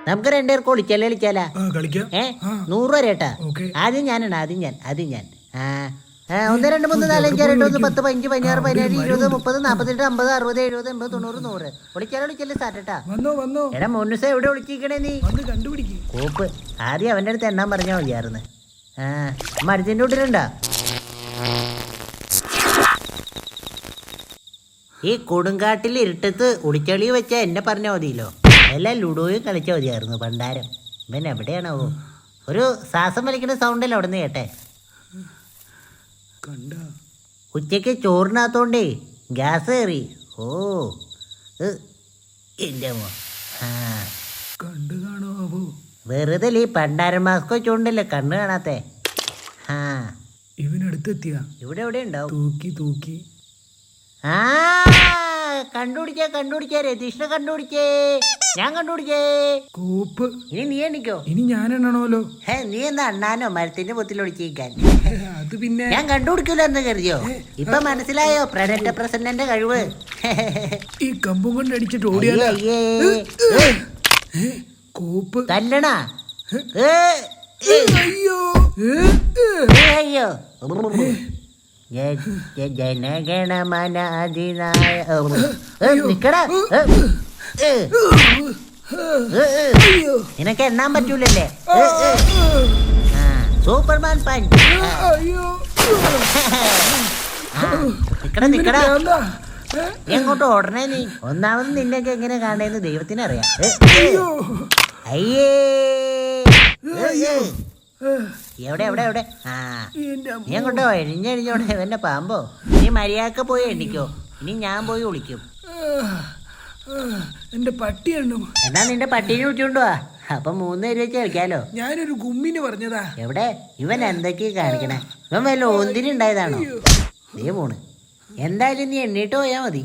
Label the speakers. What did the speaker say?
Speaker 1: നമുക്ക് രണ്ടുപേർക്ക് കളിച്ചാലാ
Speaker 2: കളിക്കാം.
Speaker 1: 100 രൂപ ചേട്ടാ. ആദ്യം ഞാനാണ് ആദ്യം ഞാൻ 1 2 3 4 5 6 7 10 15 16 17 20 30 48 50 60 70 80 90 100 വിളിച്ചാലേ സ്റ്റാർട്ടാ. എടാ മോനുസ എവിടെ വിളിച്ചിരിക്കണേ നീ? കോപ്പ് ആദ്യം അവൻ്റെ അടുത്ത് എണ്ണാൻ പറഞ്ഞാൽ മതിയായിരുന്നു. മരത്തിൻ്റെ വീട്ടിലുണ്ടാ? ഈ കൊടുങ്കാട്ടിൽ ഇരുട്ടത്ത് ഒളിച്ചളി വെച്ചാൽ എന്നെ പറഞ്ഞാൽ മതിയല്ലോ. എല്ലാം ലുഡോയും കളിച്ചാൽ മതിയായിരുന്നു പണ്ടാരം. ഇവൻ എവിടെയാണാവോ? ഒരു ശ്വാസം വലിക്കുന്ന സൗണ്ടല്ലേ അവിടെ നിന്ന് കേട്ടെ. ഉച്ചയ്ക്ക് ചോറിനകത്തോണ്ടേ ഗ്യാസ് കയറി. ഓ എൻ്റെ മോ വെറുതെ ഈ പണ്ടാരം മാസ്ക് വെച്ചോണ്ടല്ലേ കണ്ണ് കാണാത്തെ.
Speaker 2: ഇവനടുത്തെത്തിയ
Speaker 1: ഇവിടെ എവിടെ ഉണ്ടാവും?
Speaker 2: തൂക്കി
Speaker 1: കണ്ടുപിടിച്ചേ രതീഷിനെ കണ്ടുപിടിച്ചേ. ഞാൻ കണ്ടുപിടിച്ചേ.
Speaker 2: കോപ്പ്
Speaker 1: ഇനി നീ എണ്ണിക്കോ.
Speaker 2: ഇനി ഞാൻ എണ്ണണമല്ലോ.
Speaker 1: നീ എന്താ അണ്ണാനോ മരത്തിന്റെ പൊത്തിൽ ഒളിച്ചിരിക്കാൻ?
Speaker 2: അത് പിന്നെ
Speaker 1: ഞാൻ കണ്ടുപിടിക്കൂല എന്ന് കരുതിയോ? ഇപ്പൊ മനസ്സിലായോ പ്രഡക്റ്റ് പ്രസന്റിന്റെ കഴിവ്?
Speaker 2: ഈ കമ്പും കൊണ്ട് അടിച്ചിട്ട് ഓടിയാലേ. കോപ്പ്
Speaker 1: തല്ലണ. അയ്യോ ജനഗണമന അതിനായ നിക്കടാ. നിനക്ക് എണ്ണാൻ പറ്റൂലല്ലേ? Superman punch. നിക്കടാ എങ്ങോട്ട് ഓടണേ നീ? ഒന്നാമത് നിന്നൊക്കെ എങ്ങനെ കാണേന്ന് ദൈവത്തിനറിയാം. അയ്യേ എവിടെ നീ അങ്ങോട്ടോ എഴിഞ്ഞോടെ എന്റെ പാമ്പോ? നീ മര്യാദക്ക് പോയി എണ്ണിക്കോ. ഇനി ഞാൻ പോയി വിളിക്കും.
Speaker 2: എന്റെ പട്ടി എണ്ണും.
Speaker 1: എന്നാ നിന്റെ പട്ടീനെ വിളിച്ചോണ്ട് വാ. അപ്പൊ 3 പേര് വെച്ച് കളിക്കാലോ.
Speaker 2: ഞാനൊരു ഗുമ്മിന് പറഞ്ഞതാ.
Speaker 1: എവിടെ ഇവൻ എന്തൊക്കെയാ കാണിക്കണേ? ഇവൻ വല്ല ഒന്നിനുണ്ടായതാണോ? ദേ പോണ്. എന്തായാലും നീ എണ്ണീട്ട് പോയാ മതി.